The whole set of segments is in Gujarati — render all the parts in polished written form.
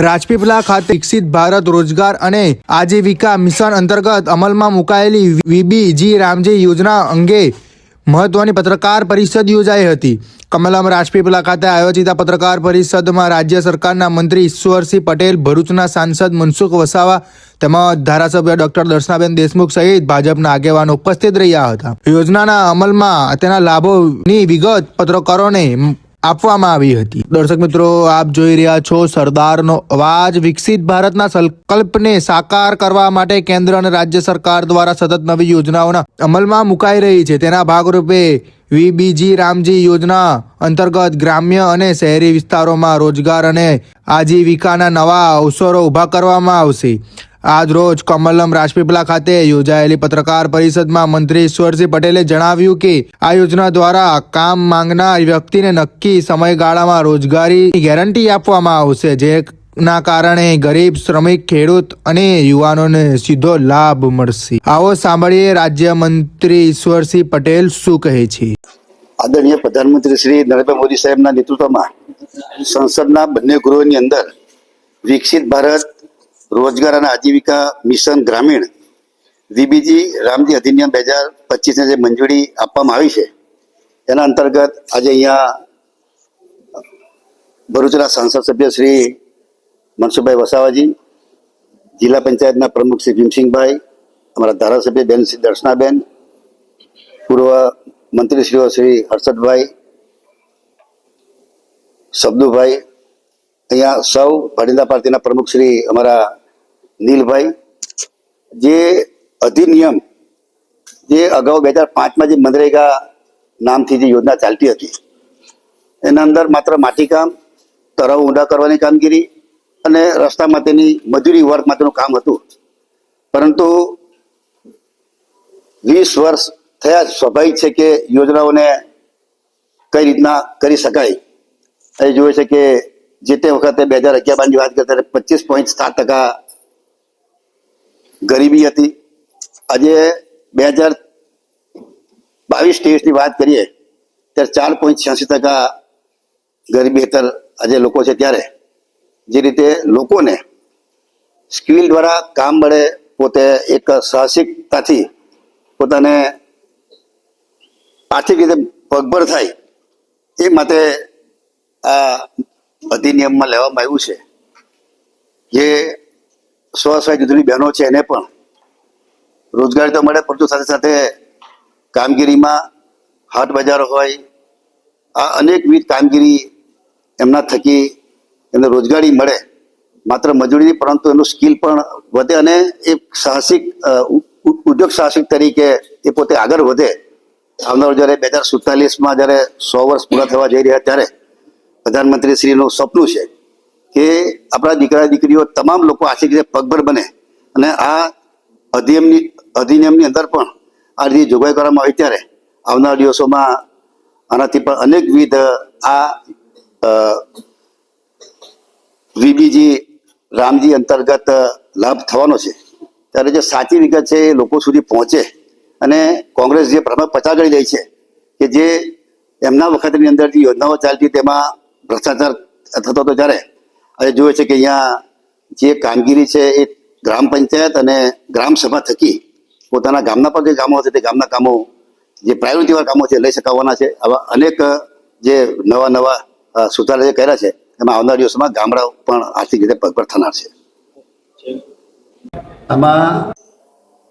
રાજપીપળા ખાતે વિકસિત ભારત રોજગાર અને આજીવિકા મિશન અંતર્ગત અમલમાં મુકાયેલી વીબીજી રામજી યોજના અંગે મહત્વની પત્રકાર પરિષદ યોજાઈ હતી. કમલમ રાજપીપળા ખાતે આયોજિત પત્રકાર પરિષદમાં રાજ્ય સરકારના મંત્રી ઈશ્વરસિંહ પટેલ, ભરૂચના સાંસદ મનસુખ વસાવા તેમજ ધારાસભ્ય ડોક્ટર દર્શનાબેન દેશમુખ સહિત ભાજપના આગેવાનો ઉપસ્થિત રહ્યા હતા. યોજનાના અમલમાં તેના લાભોની વિગત પત્રકારોને આપવામાં આવી હતી. દર્શક મિત્રો, આપ જોઈ રહ્યા છો સરદારનો અવાજ. વિકસિત ભારતના સંકલ્પને સાકાર કરવા માટે કેન્દ્ર અને રાજ્ય સરકાર દ્વારા સતત નવી યોજનાઓના અમલમાં મુકાઈ રહી છે. તેના ભાગરૂપે વીબીજી રામજી યોજના અંતર્ગત ગ્રામ્ય અને શહેરી વિસ્તારોમાં રોજગાર અને આજીવિકાના નવા અવસરો ઊભા કરવામાં આવશે. આજ રોજ કમલમ રાજપીપળા ખાતે યોજાયેલી પત્રકાર પરિષદમાં મંત્રી ઈશ્વરસિંહ પટેલે જણાવ્યું કે આ યોજના દ્વારા કામ માંગનાર વ્યક્તિને નક્કી સમયગાળામાં રોજગારીની ગેરંટી આપવામાં આવશે, જેના કારણે ગરીબ, શ્રમિક, ખેડૂત અને યુવાનોને સીધો લાભ મળશે. આવો સાંભળીએ રાજ્યમંત્રી ઈશ્વરસિંહ પટેલ શું કહે છે. આદરણીય પ્રધાનમંત્રી શ્રી નરેન્દ્ર મોદી સાહેબના નેતૃત્વમાં સંસદના બંને ગૃહોની અંદર વિકસિત ભારત રોજગાર અને આજીવિકા મિશન ગ્રામીણ વીબીજી રામજી અધિનિયમ 2025ને જે મંજૂરી આપવામાં આવી છે, એના અંતર્ગત આજે અહીંયા ભરૂચના સાંસદ સભ્ય શ્રી મનસુખભાઈ વસાવાજી, જિલ્લા પંચાયતના પ્રમુખ શ્રી ભીમસિંહભાઈ, અમારા ધારાસભ્ય બેન શ્રી દર્શનાબેન, પૂર્વ મંત્રીશ્રીઓ શ્રી હર્ષદભાઈ, સબદુભાઈ, અહીંયા સૌ ભારતીય પાર્ટીના પ્રમુખ શ્રી અમારા નીલભાઈ, જે અધિનિયમ જે અગાઉ 2005માં જે મનરેગા નામથી જે યોજના ચાલતી હતી, એના અંદર માત્ર માટીકામ, તળાવ ઊંડા કરવાની કામગીરી અને રસ્તા માટેની મજૂરી વર્ગ માટેનું કામ હતું. પરંતુ 20 વર્ષ થયા, સ્વાભાવિક છે કે યોજનાઓને કઈ રીતના કરી શકાય. એ જોવે છે કે જે તે વખતે 2011-12ની વાત કરતા 25.7% ગરીબી હતી. આજે 2022-23ની વાત કરીએ ત્યારે 4.86% ગરીબી હેઠળ આજે લોકો છે. ત્યારે જે રીતે લોકોને સ્કિલ દ્વારા કામ મળે, પોતે એક સાહસિકતાથી પોતાને આર્થિક રીતે પગભર થાય, એ માટે આ અધિનિયમમાં લેવામાં આવ્યું છે. જે સ્વસહાય જૂથની બહેનો છે એને પણ રોજગારી તો મળે, પરંતુ સાથે સાથે કામગીરીમાં હાટ બજાર હોય, આ અનેકવિધ કામગીરી એમના થકી એમને રોજગારી મળે. માત્ર મજૂરી, પરંતુ એનું સ્કિલ પણ વધે અને એક સાહસિક ઉદ્યોગ સાહસિક તરીકે એ પોતે આગળ વધે. આવનાર જ્યારે 2047માં જ્યારે 100 વર્ષ પૂરા થવા જઈ રહ્યા, ત્યારે પ્રધાનમંત્રી શ્રીનું સપનું છે કે આપણા દીકરા દીકરીઓ તમામ લોકો આર્થિક રીતે પગભર બને. અને આ અધિનિયમની અંદર પણ આ રીતે જોગવાઈ કરવામાં આવી, ત્યારે આવનારા દિવસોમાં આનાથી પણ અનેકવિધ આ વીબીજી રામજી અંતર્ગત લાભ થવાનો છે. ત્યારે જે સાચી વિગત છે એ લોકો સુધી પહોંચે. અને કોંગ્રેસ જે ભ્રમ પચાવી રહી છે કે જે એમના વખતની અંદર જે યોજનાઓ ચાલતી તેમાં ભ્રષ્ટાચાર થતો હતો, ત્યારે આજે જોવે છે કે અહીંયા જે કામગીરી છે એ ગ્રામ પંચાયત અને ગ્રામ સભા થકી પોતાના ગામના પર જે કામો હશે તે ગામના કામો, જે પ્રાયોરિટીવાળા કામો છે, લઈ શકાવાના છે. આવા અનેક જે નવા સુધારા જે કર્યા છે, એમાં આવનારા દિવસોમાં ગામડાઓ પણ આર્થિક રીતે પગભર થનાર છે. આમાં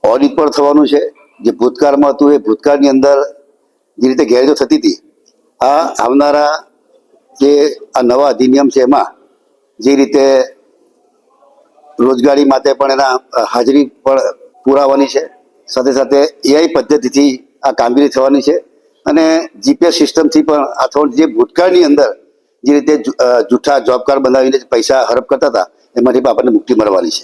ઓડિટ પણ થવાનું છે. જે ભૂતકાળમાં હતું એ ભૂતકાળની અંદર જે રીતે ગેરરીતો થતી હતી, આ આવનારા જે આ નવા અધિનિયમ છે એમાં જે રીતે રોજગારી માટે પણ એના હાજરી પણ પુરાવાની છે. સાથે સાથે એઆઈ પદ્ધતિથી આ કામગીરી થવાની છે. અને જીપીએસ સિસ્ટમથી પણ આ થવાનું. જે ભૂતકાળની અંદર જે રીતે જૂઠા જોબ કાર્ડ બનાવીને પૈસા હડપ કરતા હતા, એમાંથી પણ આપણને મુક્તિ મળવાની છે.